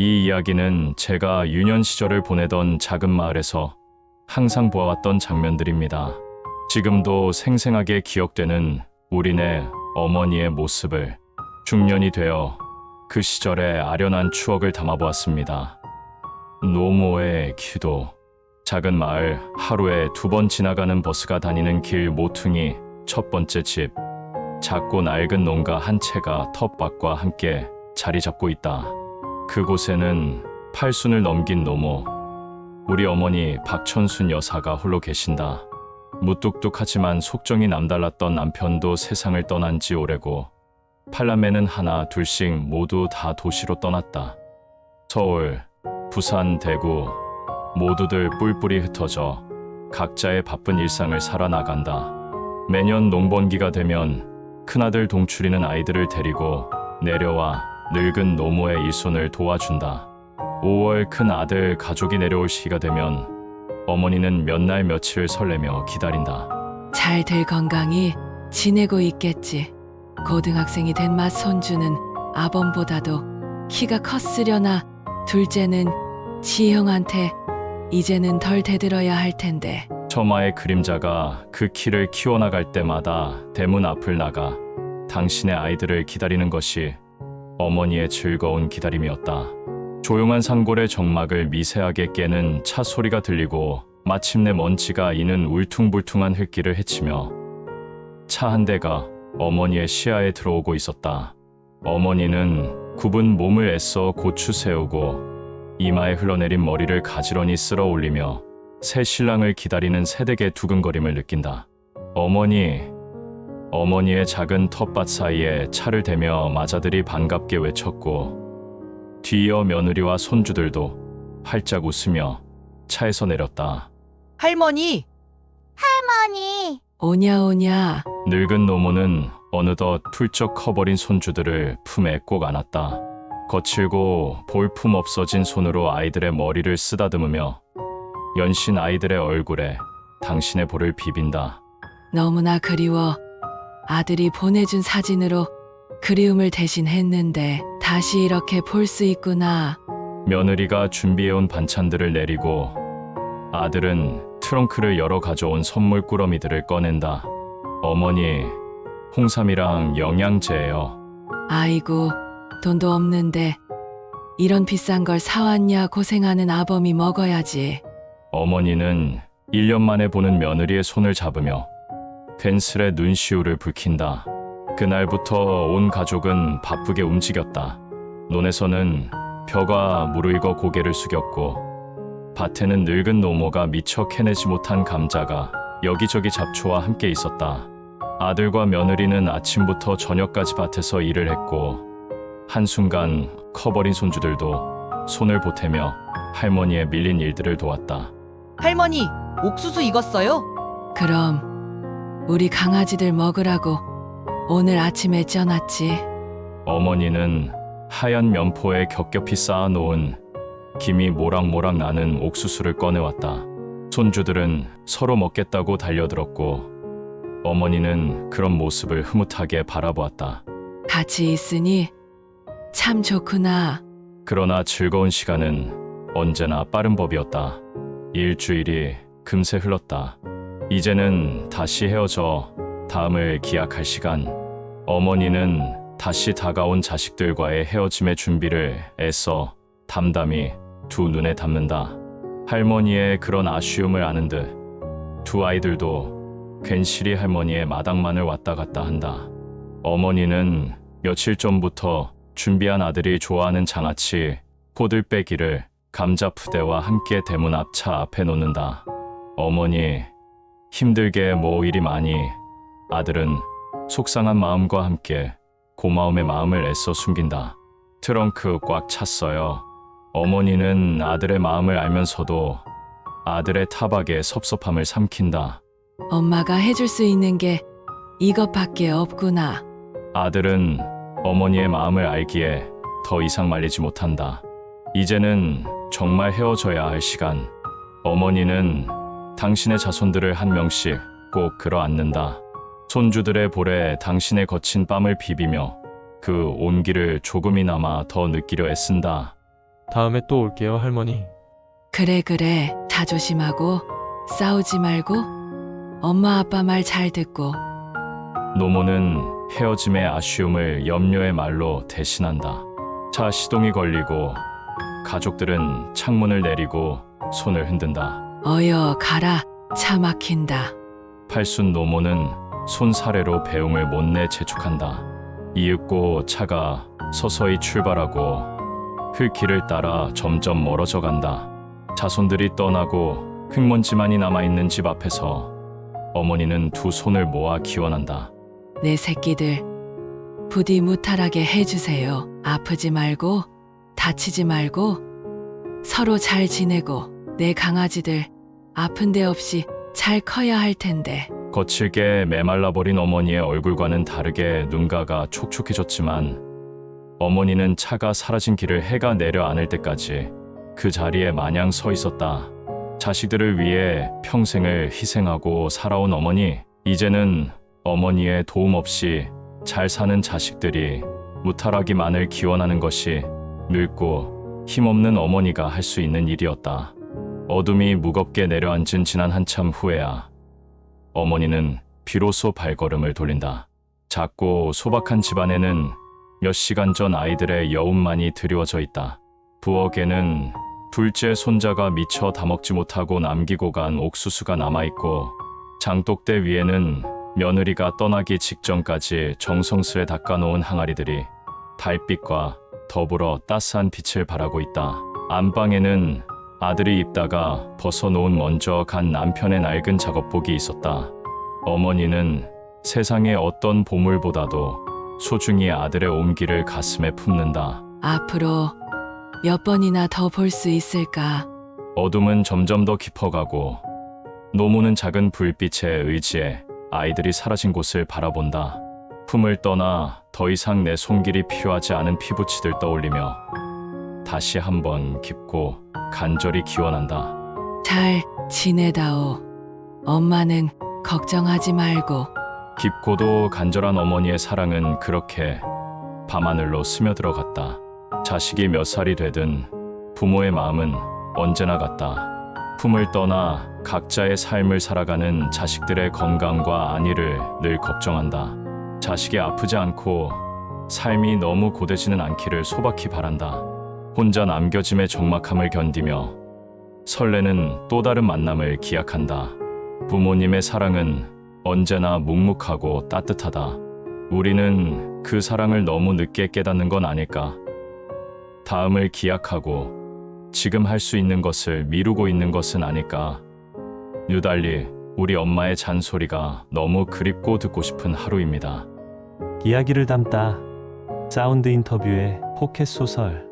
이 이야기는 제가 유년 시절을 보내던 작은 마을에서 항상 보아왔던 장면들입니다. 지금도 생생하게 기억되는 우리네 어머니의 모습을 중년이 되어 그 시절의 아련한 추억을 담아보았습니다. 노모의 기도. 작은 마을, 하루에 2번 지나가는 버스가 다니는 길 모퉁이 첫 번째 집. 작고 낡은 농가 한 채가 텃밭과 함께 자리 잡고 있다. 그곳에는 80을 넘긴 노모, 우리 어머니 박천순 여사가 홀로 계신다. 무뚝뚝하지만 속정이 남달랐던 남편도 세상을 떠난 지 오래고 팔남매는 하나 둘씩 모두 다 도시로 떠났다. 서울, 부산, 대구 모두들 뿔뿔이 흩어져 각자의 바쁜 일상을 살아나간다. 매년 농번기가 되면 큰아들 동출이는 아이들을 데리고 내려와 늙은 노모의 일손을 도와준다. 5월 큰아들 가족이 내려올 시기가 되면 어머니는 몇 날 며칠 설레며 기다린다. 잘들 건강히 지내고 있겠지. 고등학생이 된 맏 손주는 아범보다도 키가 컸으려나 둘째는 지형한테 이제는 덜 대들어야 할 텐데. 처마의 그림자가 그 키를 키워나갈 때마다 대문 앞을 나가 당신의 아이들을 기다리는 것이 어머니의 즐거운 기다림이었다. 조용한 산골의 정막을 미세하게 깨는 차 소리가 들리고 마침내 먼지가 이는 울퉁불퉁한 흙길을 헤치며 차 한 대가 어머니의 시야에 들어오고 있었다. 어머니는 굽은 몸을 애써 고추 세우고 이마에 흘러내린 머리를 가지런히 쓸어 올리며 새 신랑을 기다리는 새댁의 두근거림을 느낀다. 어머니의 작은 텃밭 사이에 차를 대며 마자들이 반갑게 외쳤고 뒤이어 며느리와 손주들도 활짝 웃으며 차에서 내렸다. 할머니, 오냐 오냐. 늙은 노모는 어느덧 툴쩍 커버린 손주들을 품에 꼭 안았다. 거칠고 볼품 없어진 손으로 아이들의 머리를 쓰다듬으며 연신 아이들의 얼굴에 당신의 볼을 비빈다. 너무나 그리워. 아들이 보내준 사진으로 그리움을 대신했는데 다시 이렇게 볼 수 있구나. 며느리가 준비해온 반찬들을 내리고 아들은 트렁크를 열어 가져온 선물 꾸러미들을 꺼낸다. 어머니, 홍삼이랑 영양제예요. 아이고, 돈도 없는데 이런 비싼 걸 사왔냐. 고생하는 아범이 먹어야지. 어머니는 1년 만에 보는 며느리의 손을 잡으며 괜스레 눈시울을 붉힌다. 그날부터 온 가족은 바쁘게 움직였다. 논에서는 벼가 무르익어 고개를 숙였고 밭에는 늙은 노모가 미처 캐내지 못한 감자가 여기저기 잡초와 함께 있었다. 아들과 며느리는 아침부터 저녁까지 밭에서 일을 했고 한순간 커버린 손주들도 손을 보태며 할머니의 밀린 일들을 도왔다. 할머니, 옥수수 익었어요? 그럼 우리 강아지들 먹으라고 오늘 아침에 쪄놨지. 어머니는 하얀 면포에 겹겹이 쌓아놓은 김이 모락모락 나는 옥수수를 꺼내왔다. 손주들은 서로 먹겠다고 달려들었고 어머니는 그런 모습을 흐뭇하게 바라보았다. 같이 있으니 참 좋구나. 그러나 즐거운 시간은 언제나 빠른 법이었다. 일주일이 금세 흘렀다. 이제는 다시 헤어져 다음을 기약할 시간. 어머니는 다시 다가온 자식들과의 헤어짐의 준비를 애써 담담히 두 눈에 담는다. 할머니의 그런 아쉬움을 아는 듯 두 아이들도 괜시리 할머니의 마당만을 왔다 갔다 한다. 어머니는 며칠 전부터 준비한 아들이 좋아하는 장아찌, 호들빼기를 감자 푸대와 함께 대문 앞 차 앞에 놓는다. 어머니, 힘들게 뭐 일이 많이. 아들은 속상한 마음과 함께 고마움의 마음을 애써 숨긴다. 트렁크 꽉 찼어요. 어머니는 아들의 마음을 알면서도 아들의 타박에 섭섭함을 삼킨다. 엄마가 해줄 수 있는 게 이것밖에 없구나. 아들은 어머니의 마음을 알기에 더 이상 말리지 못한다. 이제는 정말 헤어져야 할 시간. 어머니는 당신의 자손들을 한 명씩 꼭 끌어안는다. 손주들의 볼에 당신의 거친 뺨을 비비며 그 온기를 조금이나마 더 느끼려 애쓴다. 다음에 또 올게요, 할머니. 그래, 다 조심하고 싸우지 말고 엄마 아빠 말 잘 듣고. 노모는 헤어짐의 아쉬움을 염려의 말로 대신한다. 차 시동이 걸리고 가족들은 창문을 내리고 손을 흔든다. 어여 가라, 차 막힌다. 팔순 노모는 손사래로 배웅을 못내 재촉한다. 이윽고 차가 서서히 출발하고 흙길을 따라 점점 멀어져 간다. 자손들이 떠나고 흙먼지만이 남아있는 집 앞에서 어머니는 두 손을 모아 기원한다. 내 새끼들 부디 무탈하게 해주세요. 아프지 말고 다치지 말고 서로 잘 지내고 내 강아지들 아픈 데 없이 잘 커야 할 텐데. 거칠게 메말라버린 어머니의 얼굴과는 다르게 눈가가 촉촉해졌지만 어머니는 차가 사라진 길을 해가 내려앉을 때까지 그 자리에 마냥 서 있었다. 자식들을 위해 평생을 희생하고 살아온 어머니, 이제는 어머니의 도움 없이 잘 사는 자식들이 무탈하기만을 기원하는 것이 늙고 힘없는 어머니가 할 수 있는 일이었다. 어둠이 무겁게 내려앉은 지난 한참 후에야 어머니는 비로소 발걸음을 돌린다. 작고 소박한 집안에는 몇 시간 전 아이들의 여운만이 드리워져 있다. 부엌에는 둘째 손자가 미처 다 먹지 못하고 남기고 간 옥수수가 남아있고 장독대 위에는 며느리가 떠나기 직전까지 정성스레 닦아놓은 항아리들이 달빛과 더불어 따스한 빛을 발하고 있다. 안방에는 아들이 입다가 벗어놓은 먼저 간 남편의 낡은 작업복이 있었다. 어머니는 세상의 어떤 보물보다도 소중히 아들의 온기를 가슴에 품는다. 앞으로 몇 번이나 더 볼 수 있을까? 어둠은 점점 더 깊어가고 노모는 작은 불빛에 의지해 아이들이 사라진 곳을 바라본다. 품을 떠나 더 이상 내 손길이 필요하지 않은 피부치들 떠올리며 다시 한번 깊고 간절히 기원한다. 잘 지내다오. 엄마는 걱정하지 말고. 깊고도 간절한 어머니의 사랑은 그렇게 밤하늘로 스며들어갔다. 자식이 몇 살이 되든 부모의 마음은 언제나 같다. 품을 떠나 각자의 삶을 살아가는 자식들의 건강과 안위를 늘 걱정한다. 자식이 아프지 않고 삶이 너무 고되지는 않기를 소박히 바란다. 혼자 남겨짐의 적막함을 견디며 설레는 또 다른 만남을 기약한다. 부모님의 사랑은 언제나 묵묵하고 따뜻하다. 우리는 그 사랑을 너무 늦게 깨닫는 건 아닐까? 다음을 기약하고 지금 할 수 있는 것을 미루고 있는 것은 아닐까? 유달리 우리 엄마의 잔소리가 너무 그립고 듣고 싶은 하루입니다. 이야기를 담다 사운드 인터뷰의 포켓 소설